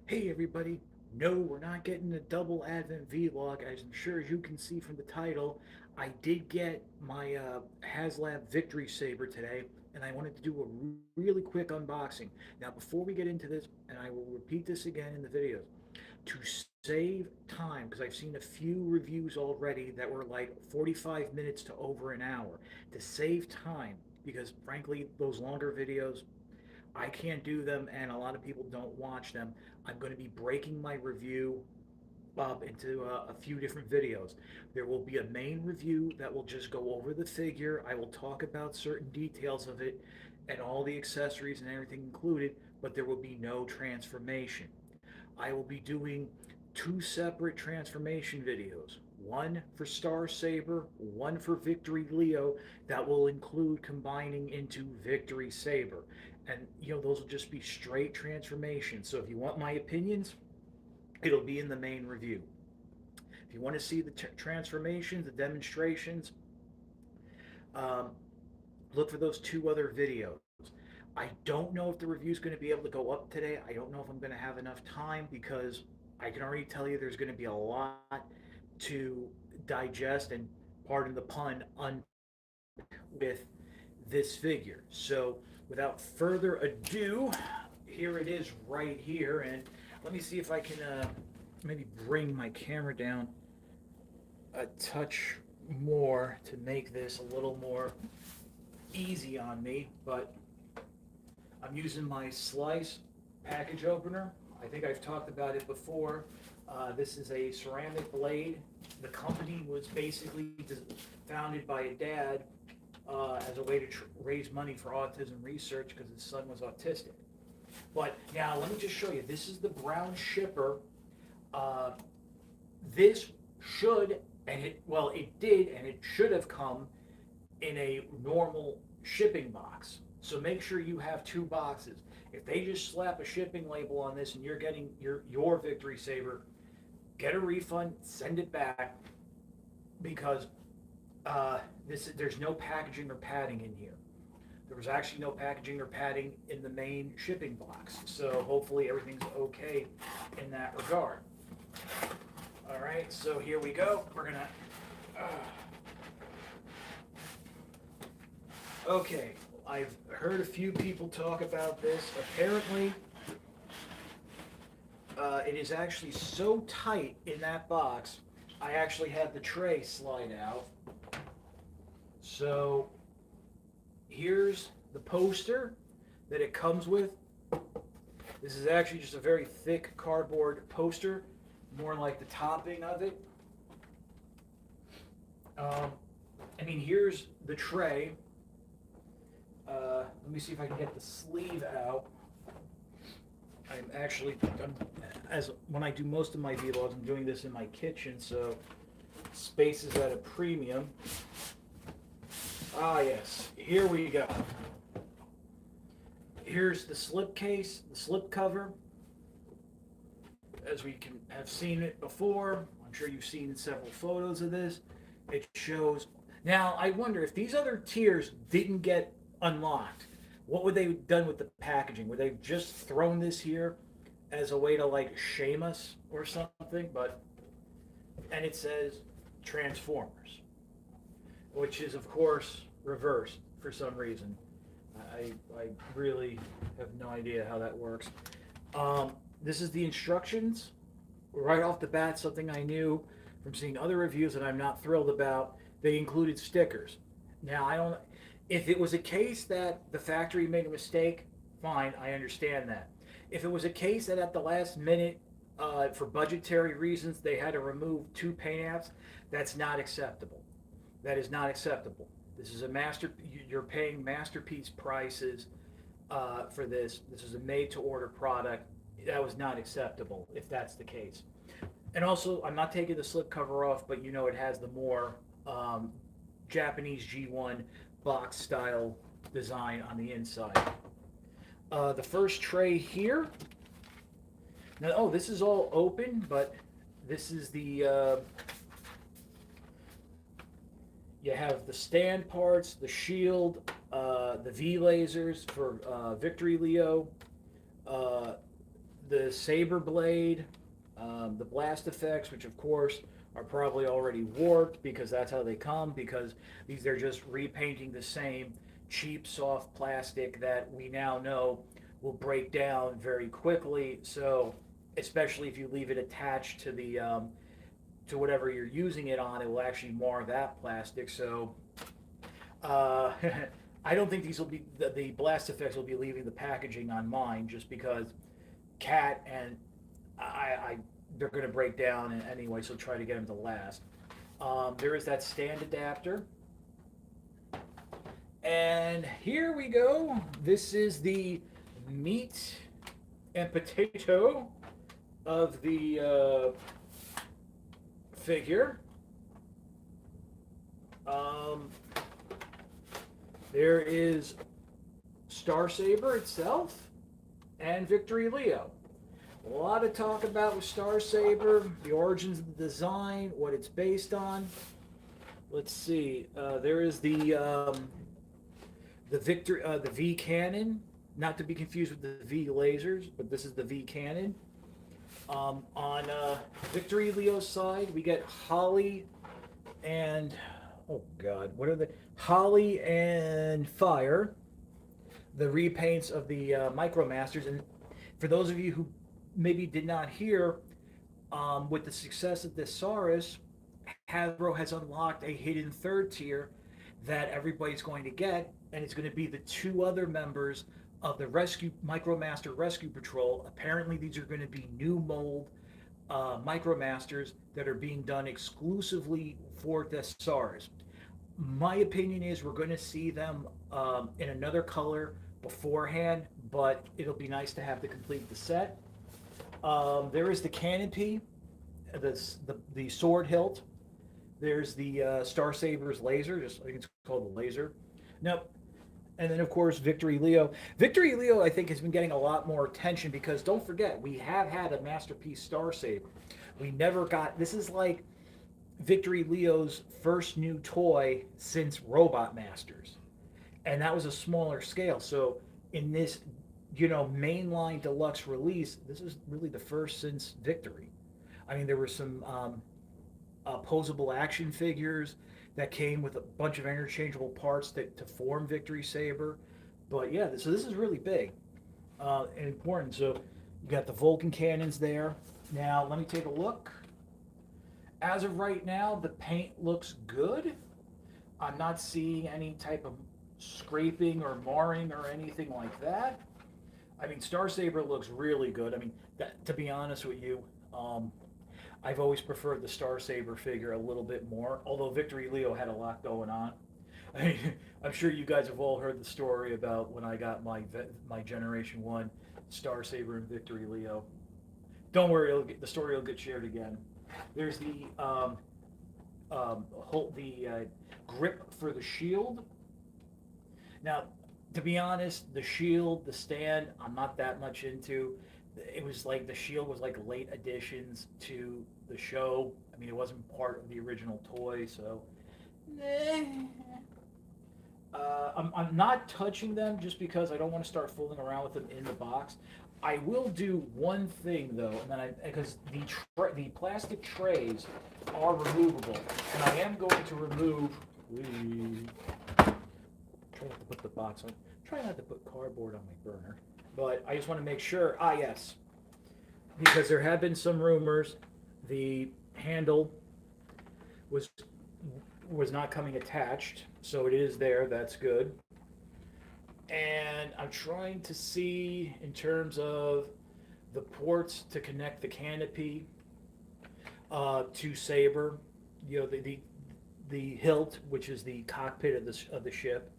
Hey everybody! No, we're not getting a double Advent vlog. As I'm sure as you can see from the title, I did get my Haslab Victory Saber today, and I wanted to do a really quick unboxing. Now, before we get into this, and I will repeat this again in the videos, to save time, because I've seen a few reviews already that were like 45 minutes to over an hour, to save time, because frankly, those longer videos I can't do them, and a lot of people don't watch them. I'm going to be breaking my review up into a few different videos. There will be a main review that will just go over the figure. I will talk about certain details of it and all the accessories and everything included, but there will be no transformation. I will be doing two separate transformation videos. One for Star Saber, one for Victory Leo, that will include combining into Victory Saber. And those will just be straight transformations. So if you want my opinions, it'll be in the main review. If you want to see the transformations, the demonstrations, um, look for those two other videos. I don't know if the review is going to be able to go up today. I don't know if I'm going to have enough time because I can already tell you there's going to be a lot to digest and, pardon the pun, unpack with this figure. So without further ado, here it is right here. And let me see if I can maybe bring my camera down a touch more to make this a little more easy on me. But I'm using my Slice package opener. I think I've talked about it before. This is a ceramic blade. The company was basically founded by a dad as a way to raise money for autism research because his son was autistic. But now let me just show you. This is the brown shipper. Uh, this should, it did, and it should have come in a normal shipping box. So make sure you have two boxes. If they just slap a shipping label on this and you're getting your Victory Saber, get a refund, send it back because there's no packaging or padding in here. There was actually no packaging or padding in the main shipping box. So hopefully everything's okay in that regard. All right, so here we go. We're gonna. Okay, I've heard a few people talk about this. Apparently, it is actually so tight in that box, I actually had the tray slide out. So here's the poster that it comes with. This is actually just a very thick cardboard poster, more like the topping of it. Here's the tray. Let me see if I can get the sleeve out. As when I do most of my vlogs, I'm doing this in my kitchen, so space is at a premium. Ah, yes, here we go. Here's the slip case, the slip cover. As we can have seen it before, I'm sure you've seen several photos of this. It shows. Now, I wonder if these other tiers didn't get unlocked, what would they have done with the packaging? Would they have just thrown this here as a way to like shame us or something? And it says Transformers, which is of course reversed for some reason. I really have no idea how that works. This is the instructions. Right off the bat, something I knew from seeing other reviews that I'm not thrilled about. They included stickers. Now, I don't. If it was a case that the factory made a mistake, fine, I understand that. If it was a case that at the last minute, for budgetary reasons, they had to remove two paint apps, that's not acceptable. That is not acceptable. This is a master. You're paying masterpiece prices for this. This is a made-to-order product. That was not acceptable if that's the case. And also, I'm not taking the slip cover off, but it has the more Japanese G1 box style design on the inside. The first tray here. Now, this is all open, but this is the. You have the stand parts, the shield, the V lasers for Victory Leo, the Saber blade, the blast effects, which of course are probably already warped because that's how they come. Because they're just repainting the same cheap soft plastic that we now know will break down very quickly. So especially if you leave it attached to whatever you're using it on, it will actually mar that plastic. So uh, I don't think these will be the blast effects will be leaving the packaging on mine just because cat and I they're going to break down anyway. So try to get them to last. There is that stand adapter, and here we go. This is the meat and potato of the figure. Um, there is Star Saber itself and Victory Leo. A lot of talk about with Star Saber, the origins of the design, what it's based on. Let's see. There is the V cannon, not to be confused with the V lasers, but this is the V cannon. On Victory Leo's side, we get Holly and oh god, what are they? Holly and Fire, the repaints of the Micromasters. And for those of you who maybe did not hear, with the success of this Saurus, Hasbro has unlocked a hidden third tier that everybody's going to get, and it's going to be the two other members of the Rescue Micromaster Rescue Patrol. Apparently, these are going to be new mold Micromasters that are being done exclusively for Thesaurus. My opinion is we're going to see them in another color beforehand, but it'll be nice to have to complete the set. There is the canopy, the sword hilt. There's the Star Saber's laser, just I think it's called the laser. Now, and then of course Victory Leo. Victory Leo, I think, has been getting a lot more attention because don't forget we have had a masterpiece Star Saber. We never got. This is like Victory Leo's first new toy since Robot Masters, and that was a smaller scale. So in this, mainline deluxe release, this is really the first since Victory. I mean, there were some posable action figures that came with a bunch of interchangeable parts to form Victory Saber. But yeah, so this is really big and important. So you got the Vulcan cannons there. Now let me take a look. As of right now, the paint looks good. I'm not seeing any type of scraping or marring or anything like that. I mean, Star Saber looks really good. I mean, to be honest with you, I've always preferred the Star Saber figure a little bit more, although Victory Leo had a lot going on. I mean, I'm sure you guys have all heard the story about when I got my Generation 1 Star Saber and Victory Leo. Don't worry, the story will get shared again. There's the grip for the shield. Now, to be honest, the shield, the stand, I'm not that much into. It was like the shield was like late additions to the show. I mean, it wasn't part of the original toy, so I'm not touching them just because I don't want to start fooling around with them in the box. I will do one thing though, and then because the plastic trays are removable, and I am going to remove. Try not to put the box on. Try not to put cardboard on my burner. But I just want to make sure. Yes, because there have been some rumors the handle was not coming attached, so it is there. That's good. And I'm trying to see in terms of the ports to connect the canopy to Saber. The hilt, which is the cockpit of the ship.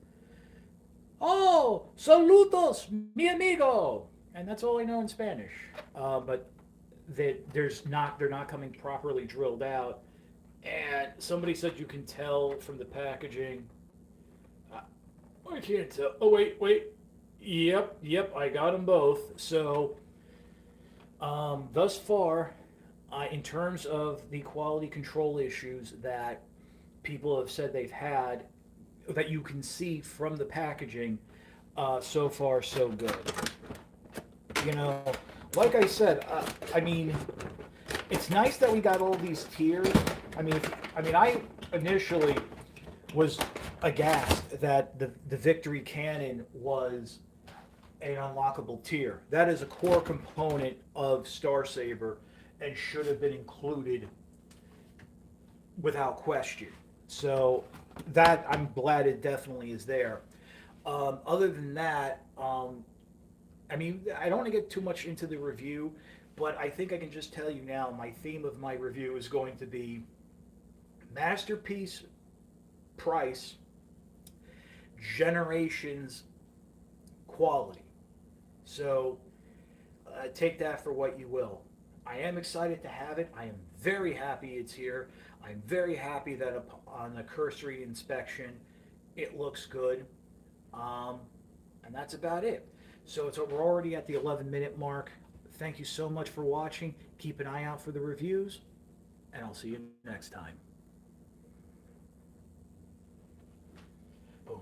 Oh, saludos, mi amigo, and that's all I know in Spanish. But they're not coming properly drilled out, and somebody said you can tell from the packaging. I can't tell. Oh wait. Yep, I got them both. So, thus far, in terms of the quality control issues that people have said they've had, that you can see from the packaging, so far so good. like I said, I mean, it's nice that we got all these tiers. I initially was aghast that the Victory Cannon was an unlockable tier. That is a core component of Star Saber and should have been included without question. So that I'm glad it definitely is there. Other than that, I don't want to get too much into the review, but I think I can just tell you now my theme of my review is going to be masterpiece price, generations quality. So take that for what you will. I am excited to have it. I am very happy it's here. I'm very happy that on the cursory inspection, it looks good. Um, and that's about it. So we're already at the 11-minute mark. Thank you so much for watching. Keep an eye out for the reviews, and I'll see you next time. Boom.